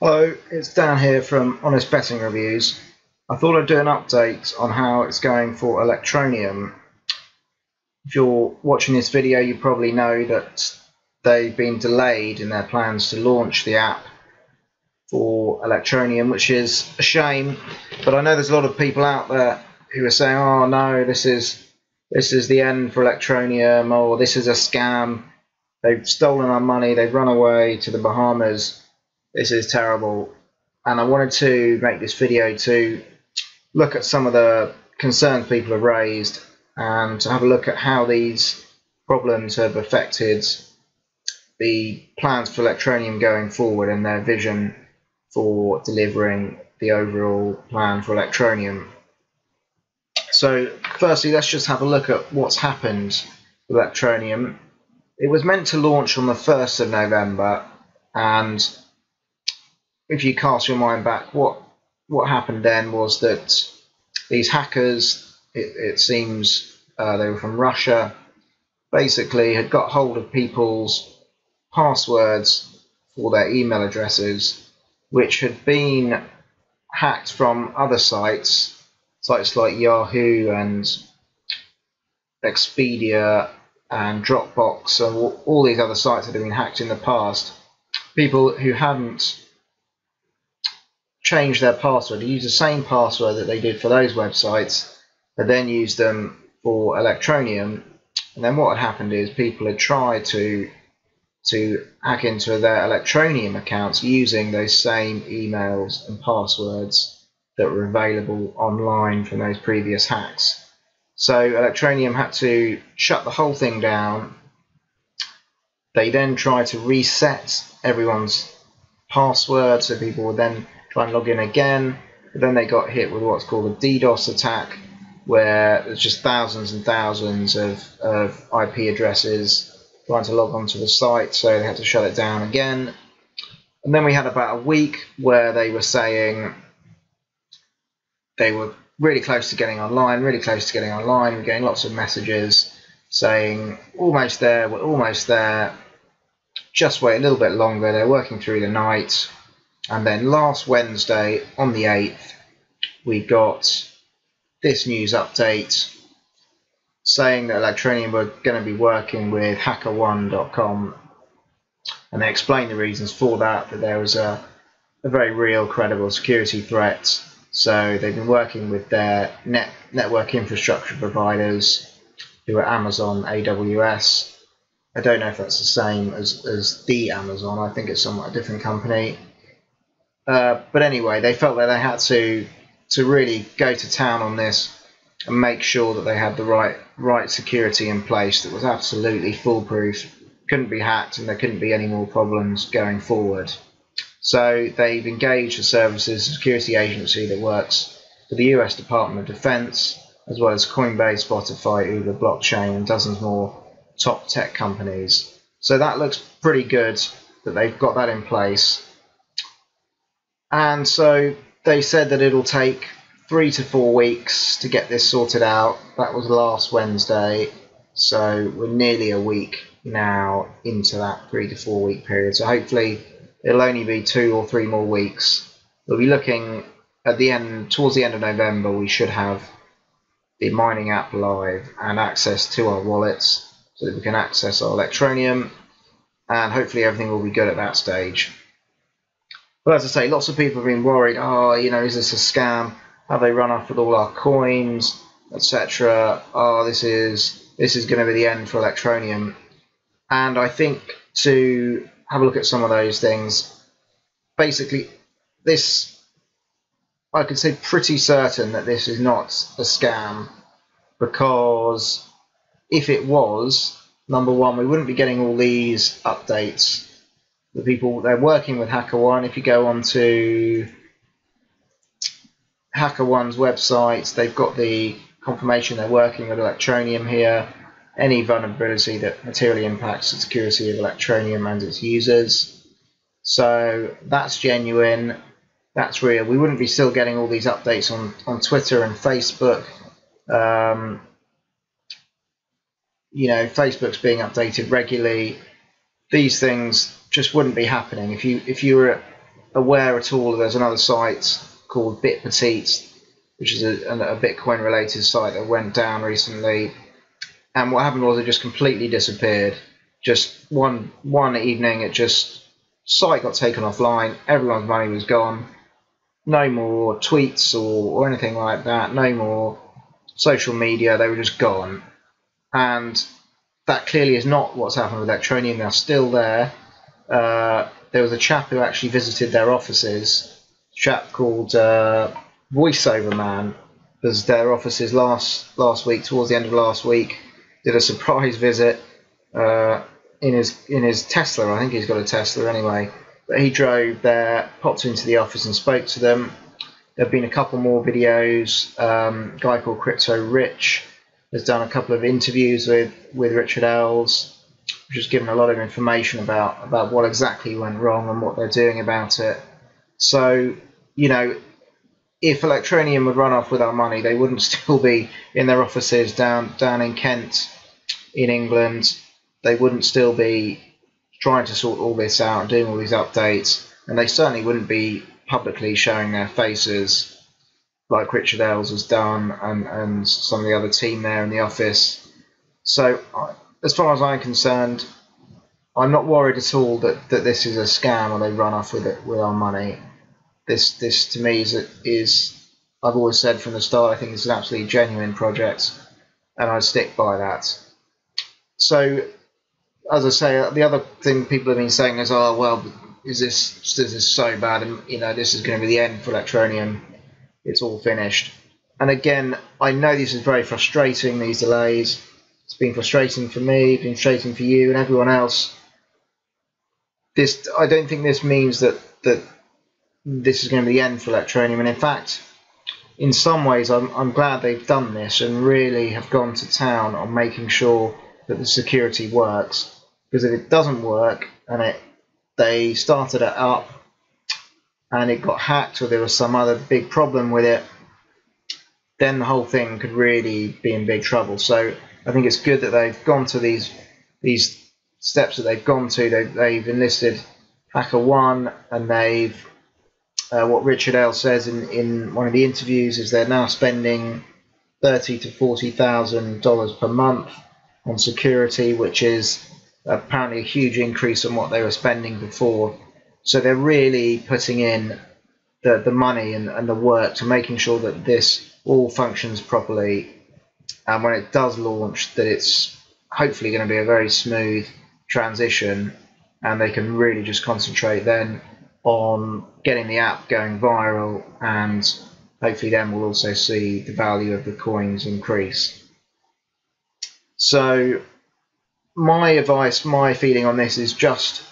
Hello, it's Dan here from Honest Betting Reviews. I thought I'd do an update on how it's going for Electroneum. If you're watching this video, you probably know that they've been delayed in their plans to launch the app for Electroneum, which is a shame. But I know there's a lot of people out there who are saying, "Oh no, this is the end for Electroneum," or "This is a scam. They've stolen our money. They've run away to the Bahamas. This is terrible." And I wanted to make this video to look at some of the concerns people have raised and to have a look at how these problems have affected the plans for Electroneum going forward and their vision for delivering the overall plan for Electroneum. So firstly, let's just have a look at what's happened with Electroneum. It was meant to launch on the 1st of November, and if you cast your mind back, what happened then was that these hackers, it seems they were from Russia, basically had got hold of people's passwords for their email addresses, which had been hacked from other sites like Yahoo and Expedia and Dropbox and all these other sites that have been hacked in the past. People who hadn't changed their password, they used the same password that they did for those websites, but then used them for Electroneum. And then what had happened is people had tried to hack into their Electroneum accounts using those same emails and passwords that were available online from those previous hacks. So Electroneum had to shut the whole thing down. They then tried to reset everyone's password, so people would then try and log in again, but then they got hit with what's called a DDoS attack, where there's just thousands and thousands of IP addresses trying to log onto the site, so they had to shut it down again. And then we had about a week where they were saying they were really close to getting online, we're getting lots of messages saying, almost there, we're almost there, just wait a little bit longer, they're working through the night. And then last Wednesday, on the 8th, we got this news update saying that Electroneum were going to be working with HackerOne.com, and they explained the reasons for that there was a very real, credible security threat. So they've been working with their network infrastructure providers, who are Amazon, AWS. I don't know if that's the same as the Amazon. I think it's somewhat a different company. But anyway, they felt that they had to really go to town on this and make sure that they had the right security in place that was absolutely foolproof, couldn't be hacked, and there couldn't be any more problems going forward. So they've engaged the services security agency that works for the US Department of Defense, as well as Coinbase, Spotify, Uber, Blockchain, and dozens more top tech companies. So that looks pretty good that they've got that in place. And so they said that it'll take 3 to 4 weeks to get this sorted out. That was last Wednesday, so we're nearly a week now into that 3 to 4 week period. So hopefully it'll only be 2 or 3 more weeks. We'll be looking at the end, towards the end of November, we should have the mining app live and access to our wallets so that we can access our Electroneum, and hopefully everything will be good at that stage. But as I say, lots of people have been worried, is this a scam? Have they run off with all our coins, etc.? This is going to be the end for Electroneum. And I think to have a look at some of those things, basically I could say pretty certain that this is not a scam, because if it was, number one, we wouldn't be getting all these updates. The people, they're working with HackerOne. If you go onto HackerOne's website, they've got the confirmation they're working with Electroneum here. Any vulnerability that materially impacts the security of Electroneum and its users. So that's genuine, that's real. We wouldn't be still getting all these updates on Twitter and Facebook. Facebook's being updated regularly. These things just wouldn't be happening. If you were aware at all, there's another site called Bit Petite, which is a Bitcoin related site that went down recently. And what happened was it just completely disappeared. Just one evening, site got taken offline. Everyone's money was gone. No more tweets or anything like that. No more social media. They were just gone. And that clearly is not what's happened with Electroneum. They're still there. There was a chap who actually visited their offices. A chap called Voiceover Man. Because their offices last week, towards the end of last week, did a surprise visit in his Tesla. I think he's got a Tesla anyway. But he drove there, popped into the office and spoke to them. There have been a couple more videos. A guy called Crypto Rich has done a couple of interviews with Richard Ells, which has given a lot of information about what exactly went wrong and what they're doing about it. So, you know, if Electroneum would run off with our money, they wouldn't still be in their offices down in Kent, in England. They wouldn't still be trying to sort all this out and doing all these updates, and they certainly wouldn't be publicly showing their faces like Richard Ells has done and some of the other team there in the office. So as far as I'm concerned, I'm not worried at all that this is a scam or they run off with our money. This to me is I've always said from the start, I think it's an absolutely genuine project, and I stick by that. So, as I say, the other thing people have been saying is, oh well, is this so bad, and you know, this is going to be the end for Electroneum. It's all finished. And again, I know this is very frustrating, these delays. It's been frustrating for me, it's been frustrating for you and everyone else. I don't think this means that this is going to be the end for Electroneum, and in fact, in some ways, I'm glad they've done this and really have gone to town on making sure that the security works. Because if it doesn't work and they started it up and it got hacked or there was some other big problem with it, then the whole thing could really be in big trouble. So I think it's good that they've gone to these steps that they've gone to. They've enlisted HackerOne, and they've what Richard Ells says in one of the interviews is they're now spending $30,000 to $40,000 per month on security, which is apparently a huge increase on what they were spending before. So they're really putting in the money and the work to making sure that this all functions properly, and when it does launch, that it's hopefully going to be a very smooth transition, and they can really just concentrate then on getting the app going viral, and hopefully then we'll also see the value of the coins increase. So my advice, my feeling on this is just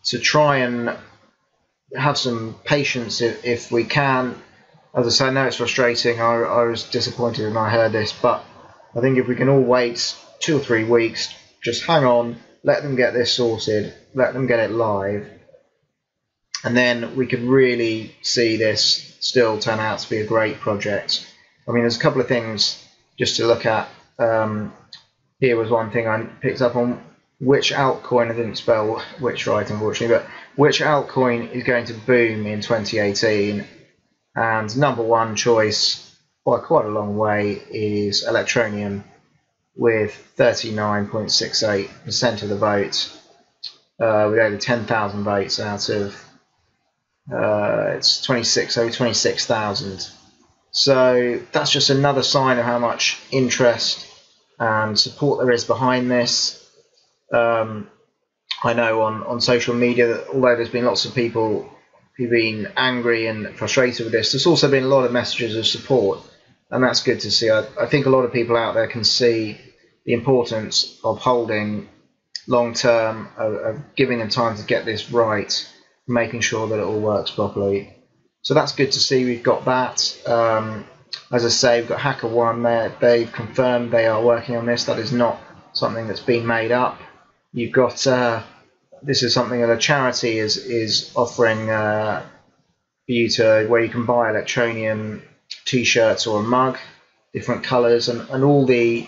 to try and have some patience if we can. As I say, I know it's frustrating. I was disappointed when I heard this, but I think if we can all wait 2 or 3 weeks, just hang on, let them get this sorted, let them get it live, and then we could really see this still turn out to be a great project. I mean, there's a couple of things just to look at. Here was one thing I picked up on: which altcoin, I didn't spell which right unfortunately, but which altcoin is going to boom in 2018? And #1 choice by quite a long way is Electroneum, with 39.68% of the vote, with over 10,000 votes out of it's over 26,000. So that's just another sign of how much interest and support there is behind this. I know on social media that although there's been lots of people who've been angry and frustrated with this, there's also been a lot of messages of support, and that's good to see. I think a lot of people out there can see the importance of holding long term, of giving them time to get this right, making sure that it all works properly. So that's good to see. We've got that. As I say, we've got HackerOne there. They've confirmed they are working on this. That is not something that's been made up. You've got this is something that a charity is offering for you to, where you can buy Electroneum t-shirts or a mug, different colours, and all the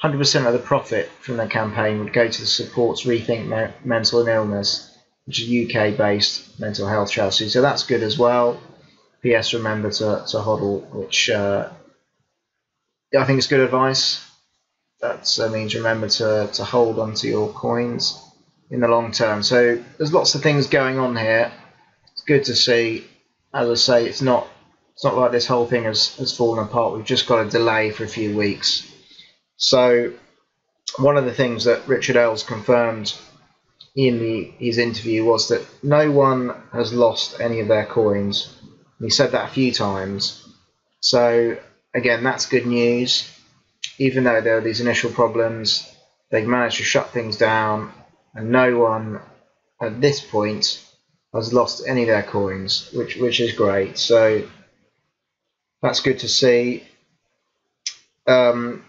100% of the profit from the campaign would go to the supports Rethink Mental Illness. which is a UK-based mental health charity. So that's good as well. PS, remember to hodl, which I think is good advice. That means remember to hold onto your coins in the long term. So there's lots of things going on here. It's good to see. As I say, it's not like this whole thing has fallen apart. We've just got a delay for a few weeks. So one of the things that Richard Ells confirmed in his interview was that no one has lost any of their coins. He said that a few times. So again, that's good news. Even though there are these initial problems, they've managed to shut things down, and no one at this point has lost any of their coins, which is great. So that's good to see. The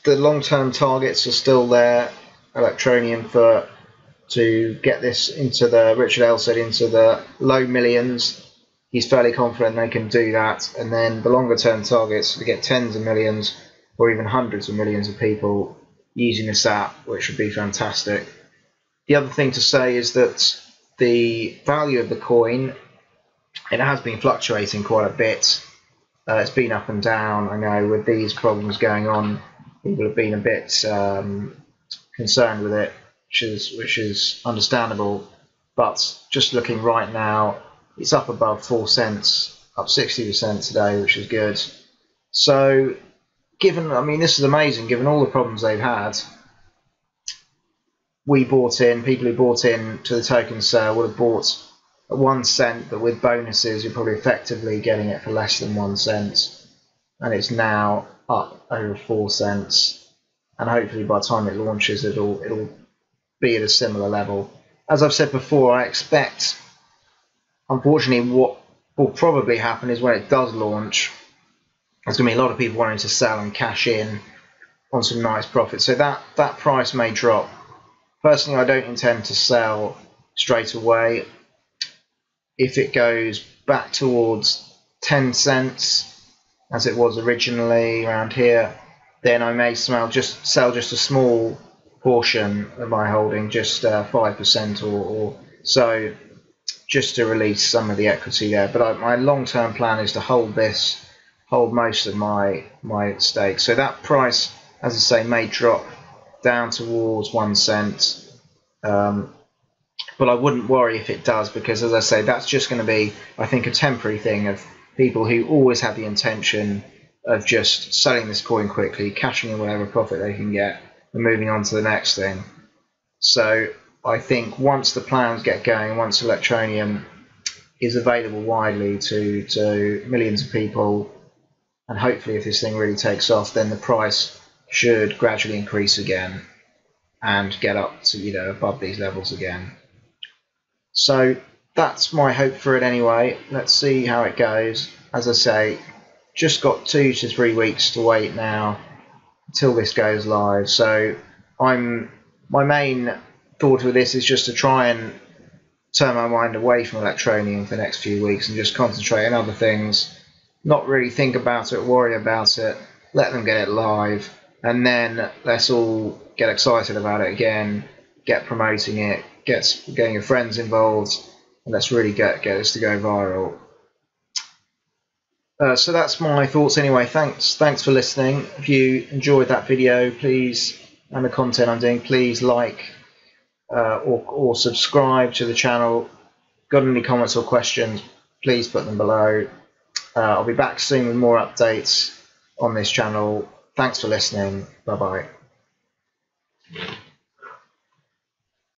long-term targets are still there. Electroneum to get this into the, Richard Ells said, into the low millions. He's fairly confident they can do that, and then the longer-term targets to get tens of millions or even hundreds of millions of people using this app, which would be fantastic. The other thing to say is that the value of the coin, it has been fluctuating quite a bit. It's been up and down. I know with these problems going on, people have been a bit concerned with it, which is understandable. But just looking right now, it's up above 4 cents, up 60% today, which is good. So this is amazing, given all the problems they've had. People who bought in to the token sale would have bought at 1 cent, but with bonuses, you're probably effectively getting it for less than 1 cent. And it's now up over 4 cents. And hopefully by the time it launches, it'll be at a similar level. As I've said before, I expect, unfortunately, what will probably happen is when it does launch, there's going to be a lot of people wanting to sell and cash in on some nice profits. So that price may drop. Personally, I don't intend to sell straight away. If it goes back towards 10 cents, as it was originally around here, then I may sell just a small portion of my holding, just 5% or so, just to release some of the equity there. But my long-term plan is to hold most of my stake. So that price, as I say, may drop down towards 1 cent. But I wouldn't worry if it does, because as I say, that's just going to be, I think, a temporary thing of people who always have the intention of just selling this coin quickly, cashing in whatever profit they can get, and moving on to the next thing. So I think once the plans get going, once Electroneum is available widely to millions of people, and hopefully if this thing really takes off, then the price should gradually increase again and get up to above these levels again. So that's my hope for it anyway. Let's see how it goes. As I say, just got 2 to 3 weeks to wait now until this goes live. So my main thought with this is just to try and turn my mind away from Electroneum for the next few weeks and just concentrate on other things, not really think about it, worry about it, let them get it live, and then let's all get excited about it again, get promoting it, getting your friends involved, and let's really get this to go viral. So that's my thoughts anyway. Thanks for listening. If you enjoyed that video, please, and the content I'm doing, please like or subscribe to the channel. Got any comments or questions, please put them below. I'll be back soon with more updates on this channel. Thanks for listening. Bye bye.